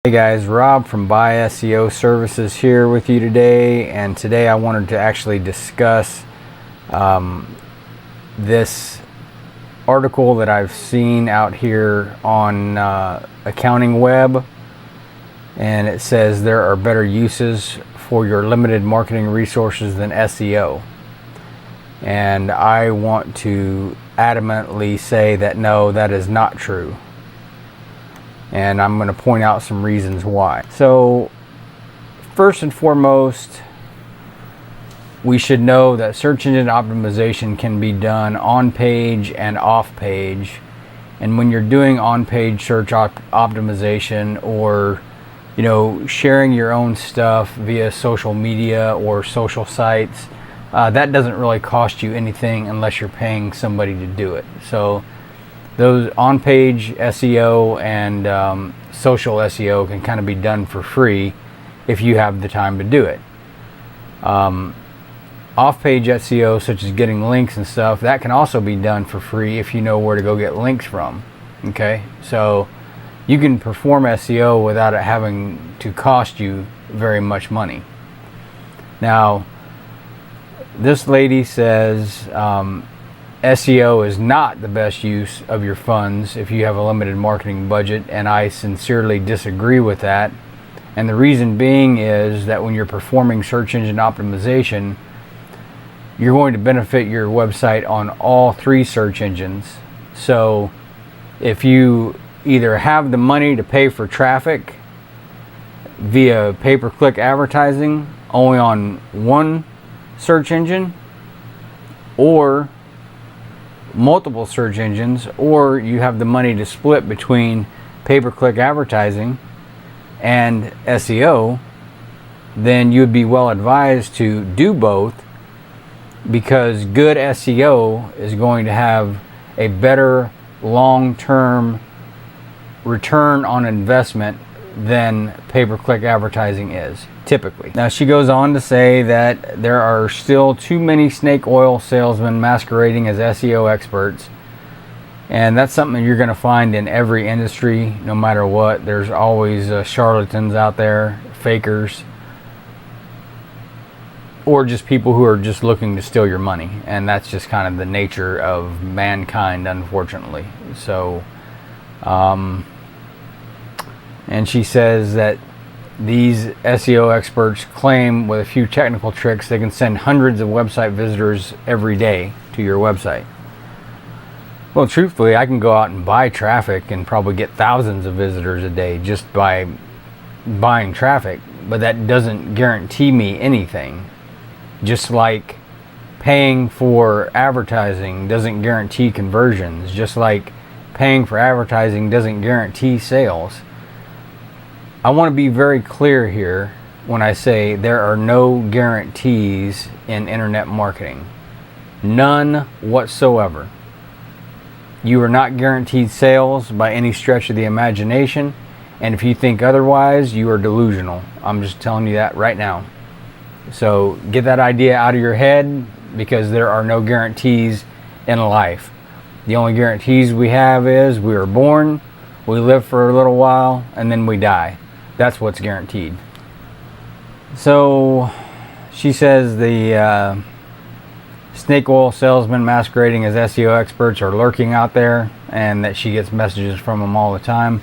Hey guys, Rob from Buy SEO Services here with you today, and today I wanted to actually discuss this article that I've seen out here on Accounting Web, and it says there are better uses for your limited marketing resources than SEO. And I want to adamantly say that no, that is not true. And I'm going to point out some reasons why. So, first and foremost, we should know that search engine optimization can be done on page and off page. And when you're doing on page search optimization, or sharing your own stuff via social media or social sites, that doesn't really cost you anything unless you're paying somebody to do it. So those on-page SEO and social SEO can kind of be done for free if you have the time to do it. Off-page SEO, such as getting links and stuff, that can also be done for free if you know where to go get links from. Okay, so you can perform SEO without it having to cost you very much money. Now, this lady says SEO is not the best use of your funds if you have a limited marketing budget, and I sincerely disagree with that. And the reason being is that when you're performing search engine optimization, you're going to benefit your website on all three search engines. So if you either have the money to pay for traffic via pay-per-click advertising only on one search engine, or multiple search engines, or you have the money to split between pay-per-click advertising and SEO, then you'd be well advised to do both, because good SEO is going to have a better long-term return on investment than pay-per-click advertising is, typically. Now, she goes on to say that there are still too many snake oil salesmen masquerading as SEO experts, and that's something you're going to find in every industry, no matter what. There's always charlatans out there, fakers, or just people who are just looking to steal your money, and that's just kind of the nature of mankind, unfortunately. So and she says that these SEO experts claim with a few technical tricks they can send hundreds of website visitors every day to your website. Well, truthfully, I can go out and buy traffic and probably get thousands of visitors a day just by buying traffic, but that doesn't guarantee me anything. Just like paying for advertising doesn't guarantee conversions, just like paying for advertising doesn't guarantee sales. I want to be very clear here when I say there are no guarantees in internet marketing. None whatsoever. You are not guaranteed sales by any stretch of the imagination, and if you think otherwise, you are delusional. I'm just telling you that right now. So get that idea out of your head, because there are no guarantees in life. The only guarantees we have is we are born, we live for a little while, and then we die. That's what's guaranteed. So she says the snake oil salesmen masquerading as SEO experts are lurking out there, and that she gets messages from them all the time.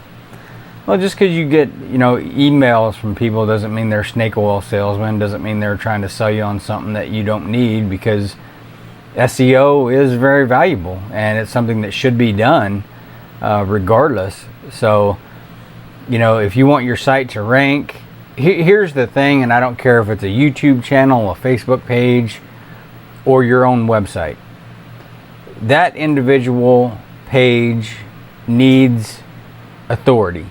Well, just because you get emails from people doesn't mean they're snake oil salesmen, doesn't mean they're trying to sell you on something that you don't need, because SEO is very valuable and it's something that should be done regardless. So if you want your site to rank, here's the thing, and I don't care if it's a YouTube channel, a Facebook page, or your own website. That individual page needs authority.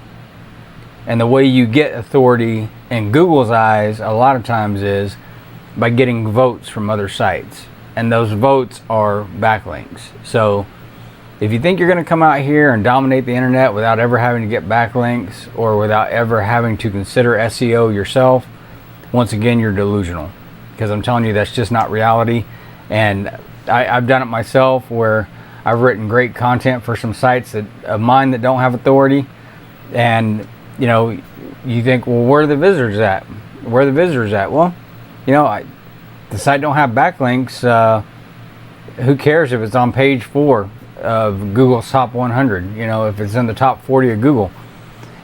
And the way you get authority in Google's eyes a lot of times is by getting votes from other sites. And those votes are backlinks. So if you think you're going to come out here and dominate the internet without ever having to get backlinks, or without ever having to consider SEO yourself, once again, you're delusional. Because I'm telling you, that's just not reality. And I've done it myself, where I've written great content for some sites of mine that don't have authority, and you know, you think, well, where are the visitors at? Where are the visitors at? Well, you know, the site don't have backlinks. Who cares if it's on page 4 of Google's top 100? You know, if it's in the top 40 of Google.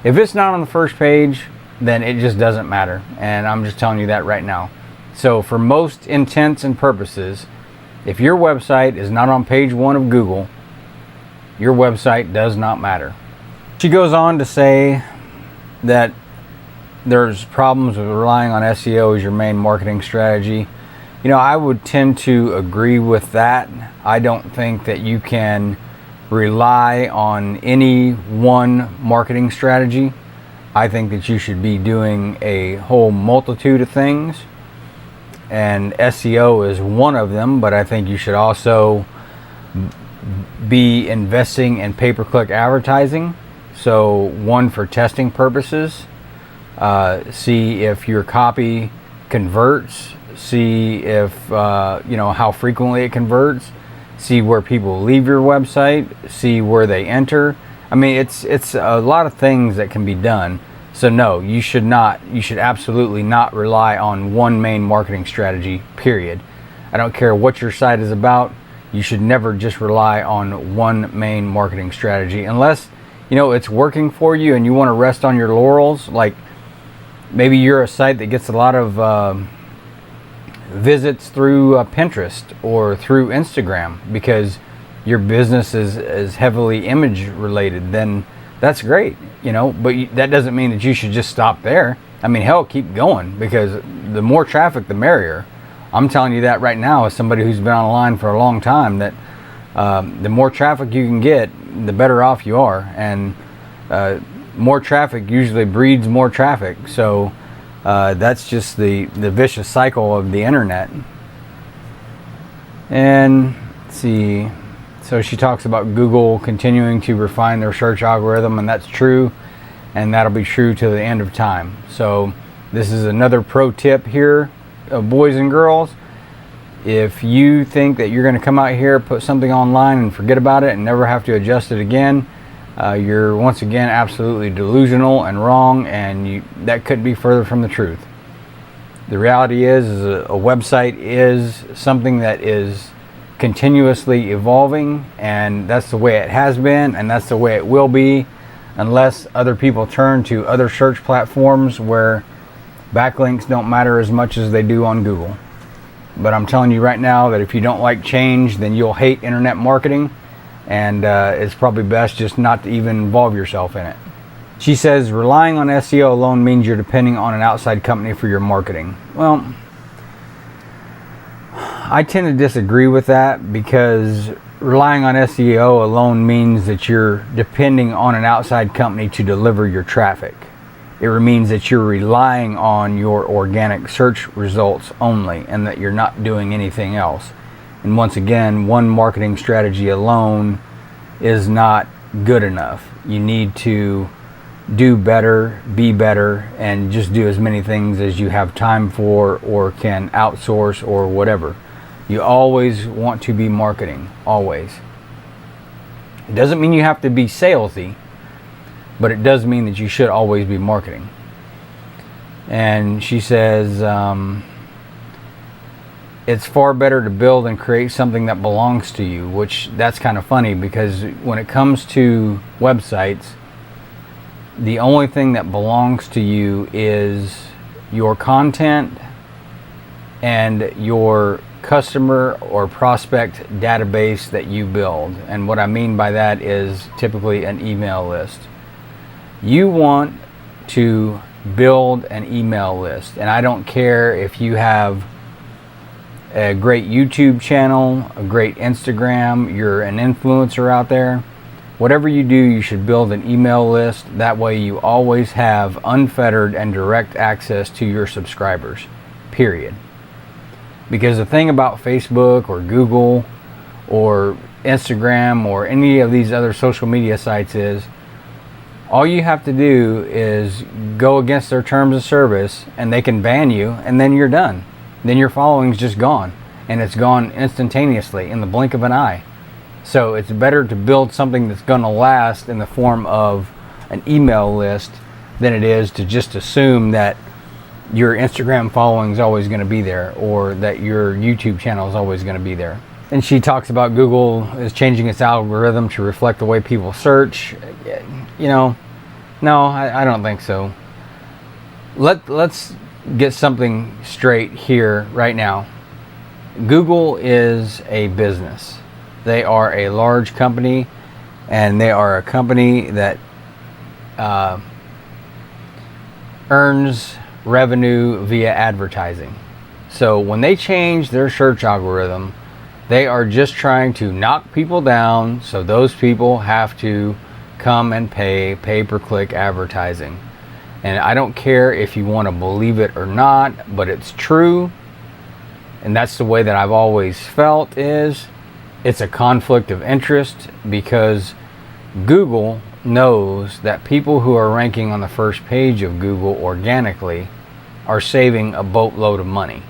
If it's not on the first page, then it just doesn't matter. And I'm just telling you that right now. So for most intents and purposes, if your website is not on page 1 of Google, your website does not matter. She goes on to say that there's problems with relying on SEO as your main marketing strategy. You know, I would tend to agree with that. I don't think that you can rely on any one marketing strategy. I think that you should be doing a whole multitude of things, and SEO is one of them, but I think you should also be investing in pay-per-click advertising. So one, for testing purposes, see if your copy converts, see if you know, how frequently it converts, see where people leave your website, see where they enter. I mean, it's a lot of things that can be done. So no, you should absolutely not rely on one main marketing strategy, period. I don't care what your site is about. You should never just rely on one main marketing strategy unless, you know, it's working for you and you want to rest on your laurels. Like maybe you're a site that gets a lot of visits through Pinterest or through Instagram because your business is heavily image related. Then that's great, you know, but that doesn't mean that you should just stop there. I mean, hell, keep going, because the more traffic, the merrier. I'm telling you that right now as somebody who's been online for a long time, that the more traffic you can get, the better off you are. And more traffic usually breeds more traffic. So that's just the vicious cycle of the internet. And let's see. So she talks about Google continuing to refine their search algorithm, and that's true, and that'll be true to the end of time. So this is another pro tip here, boys and girls. If you think that you're going to come out here, put something online and forget about it and never have to adjust it again, you're once again absolutely delusional and wrong, and that couldn't be further from the truth. The reality is a website is something that is continuously evolving, and that's the way it has been, and that's the way it will be, unless other people turn to other search platforms where backlinks don't matter as much as they do on Google. But I'm telling you right now that if you don't like change, then you'll hate internet marketing, and it's probably best just not to even involve yourself in it. She says relying on SEO alone means you're depending on an outside company for your marketing. Well, I tend to disagree with that, because relying on SEO alone means that you're depending on an outside company to deliver your traffic. It means that you're relying on your organic search results only, and that you're not doing anything else. And once again, one marketing strategy alone is not good enough. You need to do better, be better, and just do as many things as you have time for or can outsource or whatever. You always want to be marketing, always. It doesn't mean you have to be salesy, but it does mean that you should always be marketing. And she says it's far better to build and create something that belongs to you, which that's kind of funny, because when it comes to websites, the only thing that belongs to you is your content and your customer or prospect database that you build. And what I mean by that is typically an email list. You want to build an email list, and I don't care if you have a great YouTube channel, a great Instagram, you're an influencer out there. Whatever you do, you should build an email list. That way you always have unfettered and direct access to your subscribers, period. Because the thing about Facebook or Google or Instagram or any of these other social media sites is, all you have to do is go against their terms of service and they can ban you, and then you're done. Then your following's just gone, and it's gone instantaneously in the blink of an eye. So it's better to build something that's going to last in the form of an email list than it is to just assume that your Instagram following is always going to be there, or that your YouTube channel is always going to be there. And she talks about Google is changing its algorithm to reflect the way people search. No, I don't think so. Let's get something straight here right now. Google is a business. They are a large company, and they are a company that earns revenue via advertising. So when they change their search algorithm, they are just trying to knock people down, so those people have to come and pay pay-per-click advertising. And I don't care if you want to believe it or not, but it's true. And that's the way that I've always felt. Is it's a conflict of interest, because Google knows that people who are ranking on the first page of Google organically are saving a boatload of money.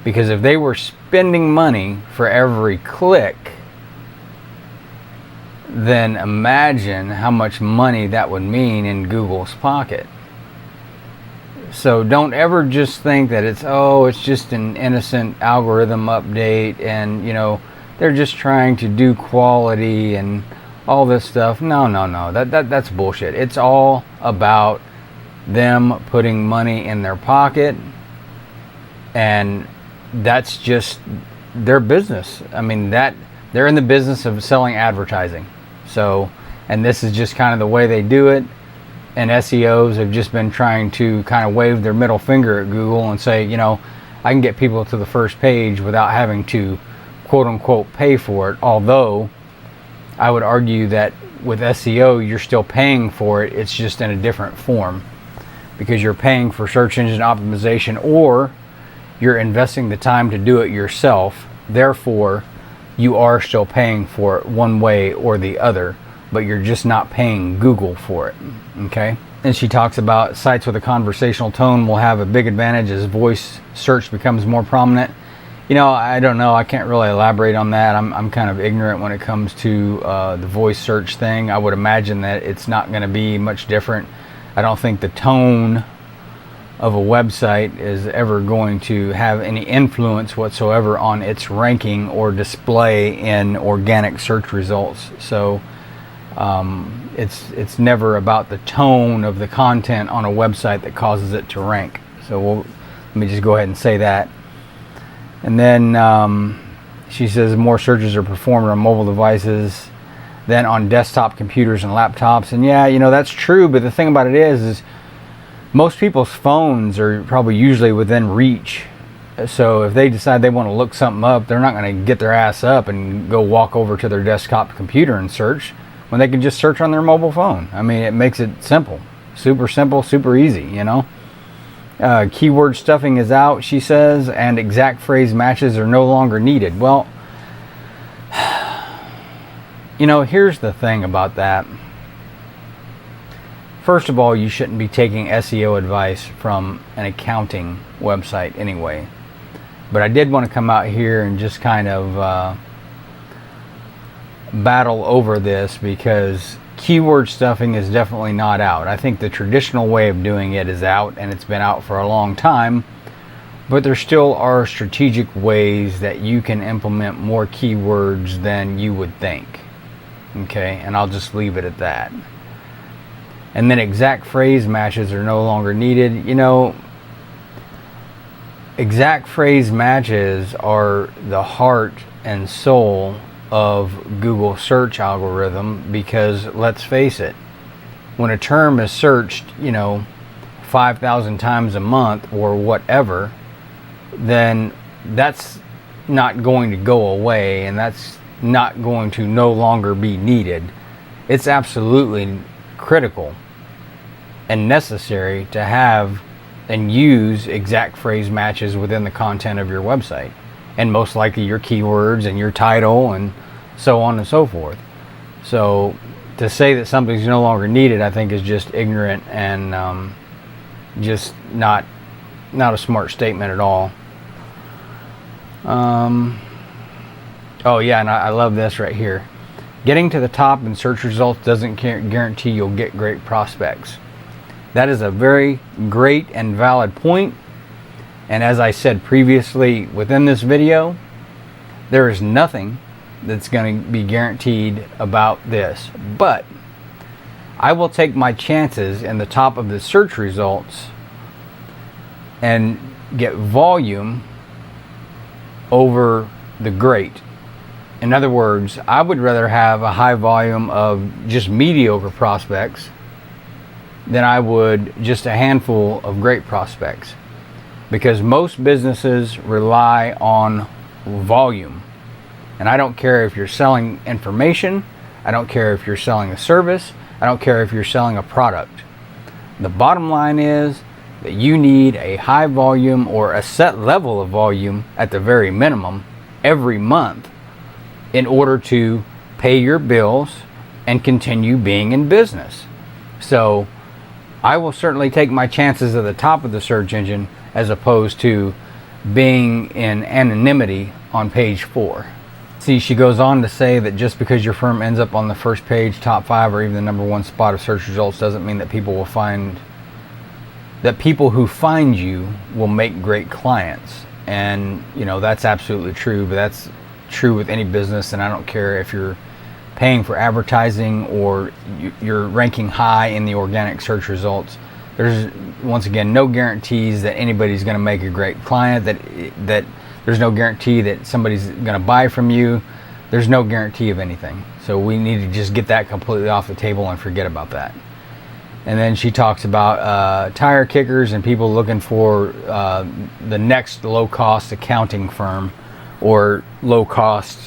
Because if they were spending money for every click, then imagine how much money that would mean in Google's pocket. So don't ever just think that it's just an innocent algorithm update, and they're just trying to do quality and all this stuff. No. That's bullshit. It's all about them putting money in their pocket, and that's just their business. I mean, that they're in the business of selling advertising. So, and this is just kind of the way they do it. And SEOs have just been trying to kind of wave their middle finger at Google and say, I can get people to the first page without having to quote unquote pay for it. Although I would argue that with SEO, you're still paying for it. It's just in a different form, because you're paying for search engine optimization, or you're investing the time to do it yourself. Therefore, you are still paying for it one way or the other, but you're just not paying Google for it. Okay? And she talks about sites with a conversational tone will have a big advantage as voice search becomes more prominent. I don't know. I can't really elaborate on that. I'm kind of ignorant when it comes to the voice search thing. I would imagine that it's not going to be much different. I don't think the tone of a website is ever going to have any influence whatsoever on its ranking or display in organic search results. So it's never about the tone of the content on a website that causes it to rank. So let me just go ahead and say that. And then she says more searches are performed on mobile devices than on desktop computers and laptops. And yeah, that's true. But the thing about it is most people's phones are probably usually within reach. So if they decide they want to look something up, they're not going to get their ass up and go walk over to their desktop computer and search, when they can just search on their mobile phone. I mean, it makes it simple, super easy, Keyword stuffing is out, she says, and exact phrase matches are no longer needed. Well, here's the thing about that. First of all, you shouldn't be taking SEO advice from an accounting website anyway. But I did want to come out here and just kind of battle over this, because keyword stuffing is definitely not out. I think the traditional way of doing it is out, and it's been out for a long time. But there still are strategic ways that you can implement more keywords than you would think. Okay, and I'll just leave it at that. And then exact phrase matches are no longer needed. Exact phrase matches are the heart and soul of Google search algorithm, because let's face it, when a term is searched, 5,000 times a month or whatever, then that's not going to go away, and that's not going to no longer be needed. It's absolutely critical and necessary to have and use exact phrase matches within the content of your website, and most likely your keywords and your title and so on and so forth. So to say that something's no longer needed, I think is just ignorant and just not a smart statement at all. Oh yeah, and I love this right here. Getting to the top in search results doesn't guarantee you'll get great prospects. That is a very great and valid point. And as I said previously within this video, there is nothing that's going to be guaranteed about this. But I will take my chances in the top of the search results and get volume over the great. In other words, I would rather have a high volume of just mediocre prospects than I would just a handful of great prospects. Because most businesses rely on volume. And I don't care if you're selling information, I don't care if you're selling a service, I don't care if you're selling a product. The bottom line is that you need a high volume or a set level of volume at the very minimum every month in order to pay your bills and continue being in business. So I will certainly take my chances at the top of the search engine as opposed to being in anonymity on page 4. See, she goes on to say that just because your firm ends up on the first page, top 5, or even the number 1 spot of search results doesn't mean that people who find you will make great clients. And that's absolutely true, but that's true with any business. And I don't care if you're paying for advertising or you're ranking high in the organic search results. There's, once again, no guarantees that anybody's going to make a great client, that there's no guarantee that somebody's going to buy from you. There's no guarantee of anything. So we need to just get that completely off the table and forget about that. And then she talks about tire kickers and people looking for the next low-cost accounting firm or low-cost,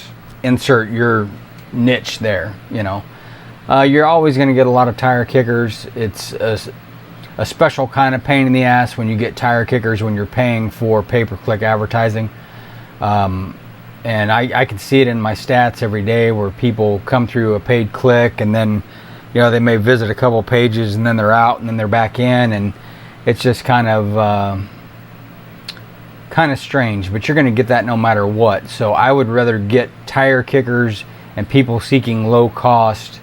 insert your niche there. You're always going to get a lot of tire kickers. It's a special kind of pain in the ass when you get tire kickers when you're paying for pay-per-click advertising. And I can see it in my stats every day where people come through a paid click and then they may visit a couple pages and then they're out and then they're back in, and it's just kind of strange, but you're going to get that no matter what. So I would rather get tire kickers and people seeking low cost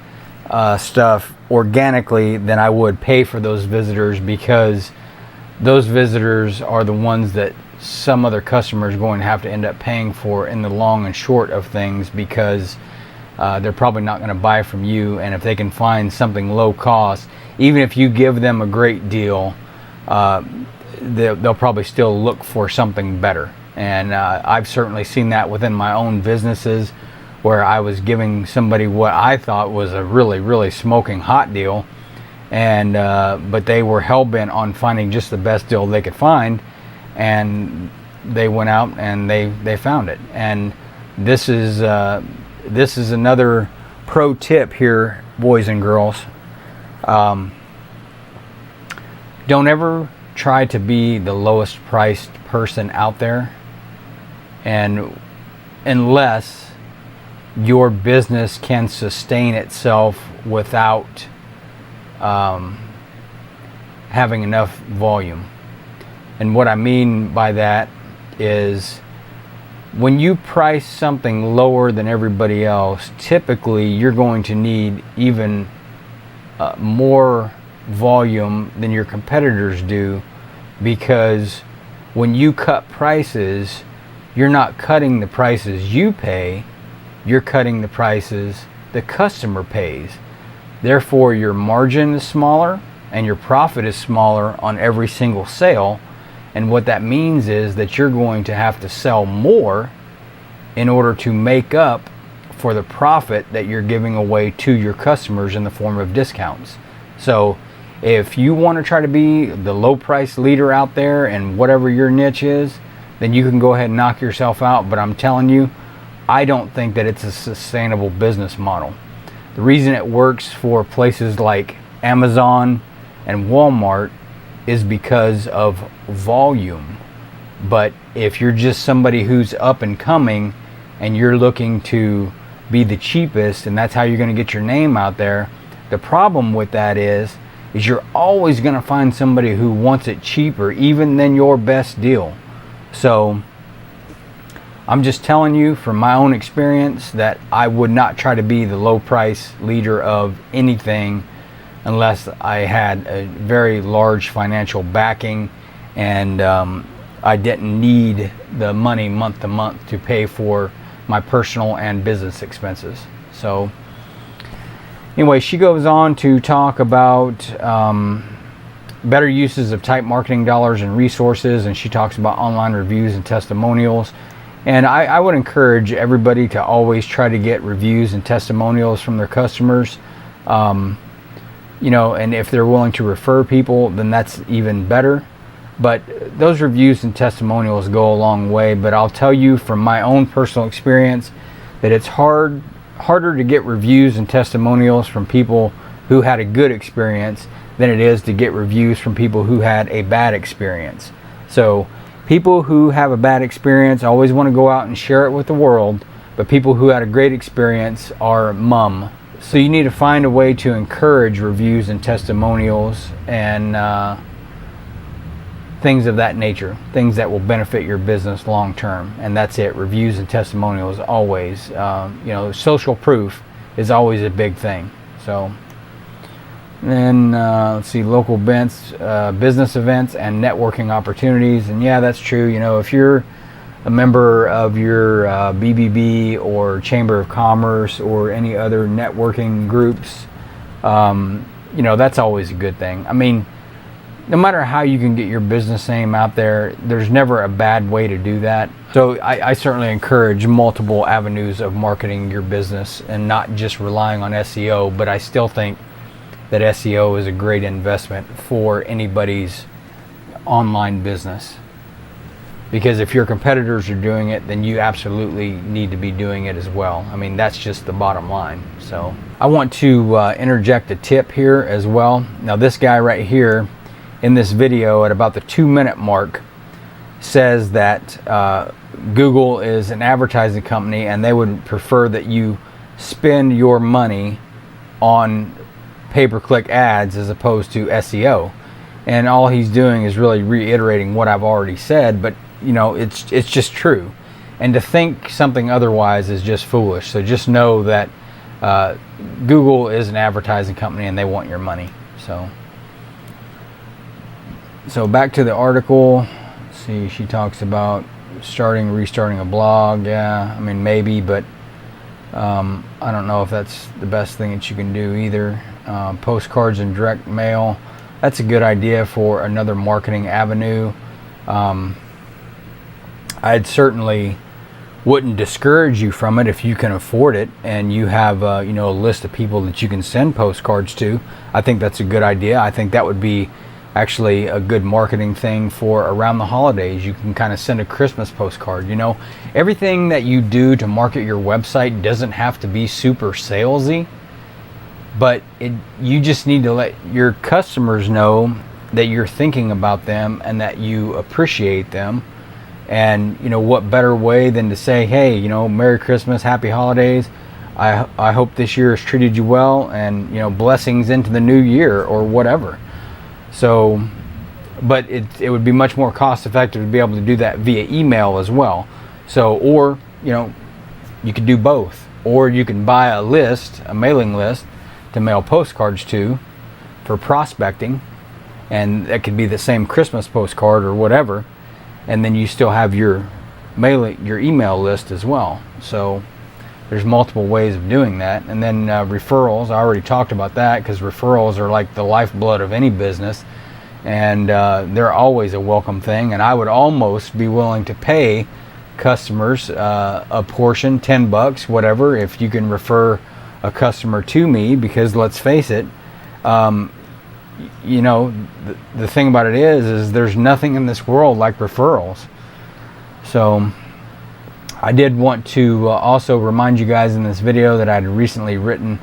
stuff organically than I would pay for those visitors, because those visitors are the ones that some other customer is going to have to end up paying for in the long and short of things, because they're probably not going to buy from you. And if they can find something low cost, even if you give them a great deal, they'll probably still look for something better. And I've certainly seen that within my own businesses, where I was giving somebody what I thought was a really, really smoking hot deal, and but they were hell-bent on finding just the best deal they could find, and they went out and they found it. And this is another pro tip here, boys and girls. Don't ever try to be the lowest priced person out there, and unless your business can sustain itself without having enough volume. And what I mean by that is, when you price something lower than everybody else, typically you're going to need even more volume than your competitors do, because when you cut prices, you're not cutting the prices you pay, you're cutting the prices the customer pays. Therefore, your margin is smaller and your profit is smaller on every single sale. And what that means is that you're going to have to sell more in order to make up for the profit that you're giving away to your customers in the form of discounts. So if you want to try to be the low price leader out there and whatever your niche is, then you can go ahead and knock yourself out. But I'm telling you, I don't think that it's a sustainable business model. The reason it works for places like Amazon and Walmart is because of volume. But if you're just somebody who's up and coming and you're looking to be the cheapest and that's how you're going to get your name out there, the problem with that is you're always going to find somebody who wants it cheaper even than your best deal. So I'm just telling you from my own experience that I would not try to be the low price leader of anything, unless I had a very large financial backing and I didn't need the money month to month to pay for my personal and business expenses. So anyway, she goes on to talk about better uses of type marketing dollars and resources, and she talks about online reviews and testimonials. And I would encourage everybody to always try to get reviews and testimonials from their customers. You know, and if they're willing to refer people, then that's even better. But those reviews and testimonials go a long way. But I'll tell you from my own personal experience that it's harder to get reviews and testimonials from people who had a good experience than it is to get reviews from people who had a bad experience. So people who have a bad experience always want to go out and share it with the world, but people who had a great experience are mum. So you need to find a way to encourage reviews and testimonials and things of that nature, things that will benefit your business long term. And that's it. Reviews and testimonials always. You know, social proof is always a big thing. So then let's see, local events, business events, and networking opportunities. And yeah, that's true. You know, if you're a member of your BBB or Chamber of Commerce or any other networking groups, you know, that's always a good thing. I mean, no matter how you can get your business name out there, there's never a bad way to do that. So I certainly encourage multiple avenues of marketing your business and not just relying on SEO, but I still think that SEO is a great investment for anybody's online business. Because if your competitors are doing it, then you absolutely need to be doing it as well. I mean, that's just the bottom line. So I want to interject a tip here as well. Now this guy right here in this video at about the 2-minute mark says that Google is an advertising company and they would prefer that you spend your money on pay-per-click ads as opposed to SEO. And all he's doing is really reiterating what I've already said, but you know, it's just true. And to think something otherwise is just foolish. So just know that Google is an advertising company and they want your money. So back to the article. Let's see, she talks about restarting a blog. Yeah, I mean, maybe, but I don't know if that's the best thing that you can do either. Postcards and direct mail. That's a good idea for another marketing avenue. I'd certainly wouldn't discourage you from it if you can afford it and you have you know, a list of people that you can send postcards to. I think that's a good idea. I think that would be actually a good marketing thing for around the holidays. You can kind of send a Christmas postcard. You know, everything that you do to market your website doesn't have to be super salesy, but you just need to let your customers know that you're thinking about them and that you appreciate them. And you know, what better way than to say, hey, you know, Merry Christmas, Happy Holidays. I hope this year has treated you well, and you know, blessings into the new year or whatever. So, but it would be much more cost effective to be able to do that via email as well. So, or you know, you could do both, or you can buy a mailing list to mail postcards to for prospecting, and that could be the same Christmas postcard or whatever, and then you still have your email list as well. So there's multiple ways of doing that. And then referrals, I already talked about that, because referrals are like the lifeblood of any business, and they're always a welcome thing. And I would almost be willing to pay customers a portion, $10, whatever, if you can refer a customer to me, because let's face it, you know, the thing about it is there's nothing in this world like referrals. So I did want to also remind you guys in this video that I'd recently written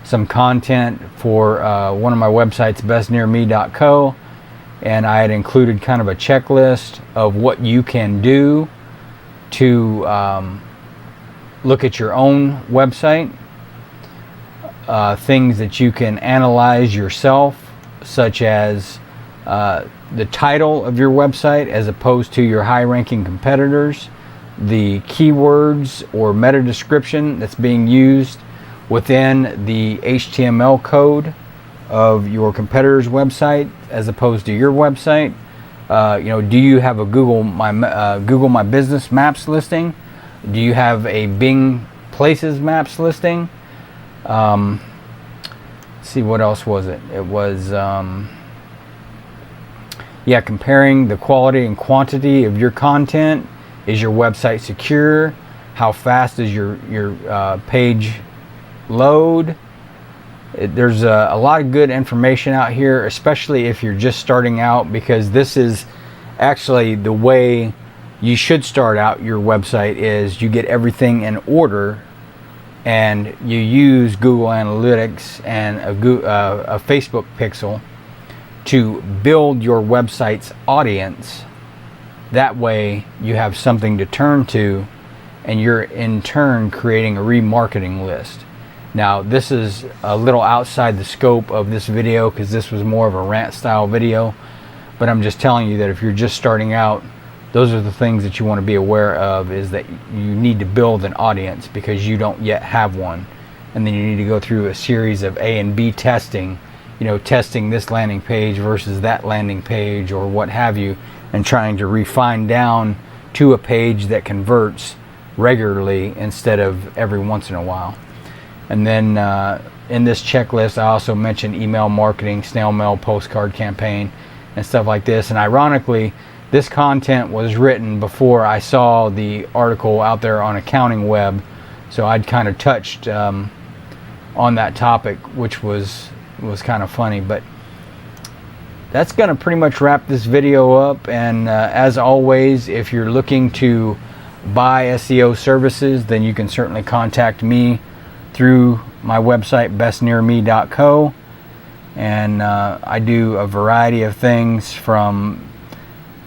some content for one of my websites, bestnearme.co, and I had included kind of a checklist of what you can do to look at your own website, things that you can analyze yourself, such as the title of your website as opposed to your high-ranking competitors, the keywords or meta description that's being used within the HTML code of your competitor's website as opposed to your website? Do you have a Google My Business Maps listing? Do you have a Bing Places Maps listing? Let's see, what else was it? It was comparing the quality and quantity of your content. Is your website secure? How fast is your page load? There's a lot of good information out here, especially if you're just starting out, because this is actually the way you should start out your website. Is you get everything in order and you use Google Analytics and a Facebook pixel to build your website's audience. That way you have something to turn to, and you're in turn creating a remarketing list. Now, this is a little outside the scope of this video because this was more of a rant style video, but I'm just telling you that if you're just starting out, those are the things that you want to be aware of, is that you need to build an audience because you don't yet have one. And then you need to go through a series of A and B testing, testing this landing page versus that landing page or what have you, and trying to refine down to a page that converts regularly instead of every once in a while. And then in this checklist, I also mentioned email marketing, snail mail, postcard campaign, and stuff like this. And ironically, this content was written before I saw the article out there on Accounting Web. So I'd kind of touched on that topic, which was kind of funny. But that's going to pretty much wrap this video up. And as always, if you're looking to buy SEO services, then you can certainly contact me through my website, bestnearme.co. And I do a variety of things, from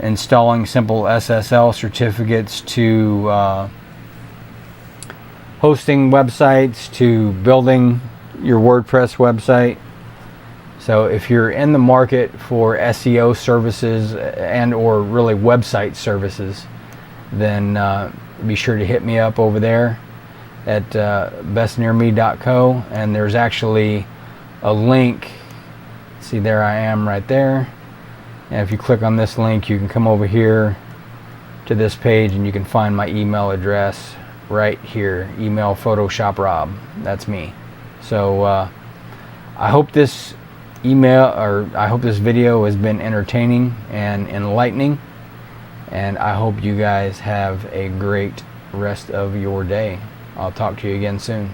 installing simple SSL certificates to hosting websites to building your WordPress website. So if you're in the market for SEO services and or really website services, then be sure to hit me up over there at bestnearme.co. And there's actually a link. See, there I am right there. And if you click on this link, you can come over here to this page and you can find my email address right here. Email Photoshop Rob. That's me. So I hope this video has been entertaining and enlightening, and I hope you guys have a great rest of your day. I'll talk to you again soon.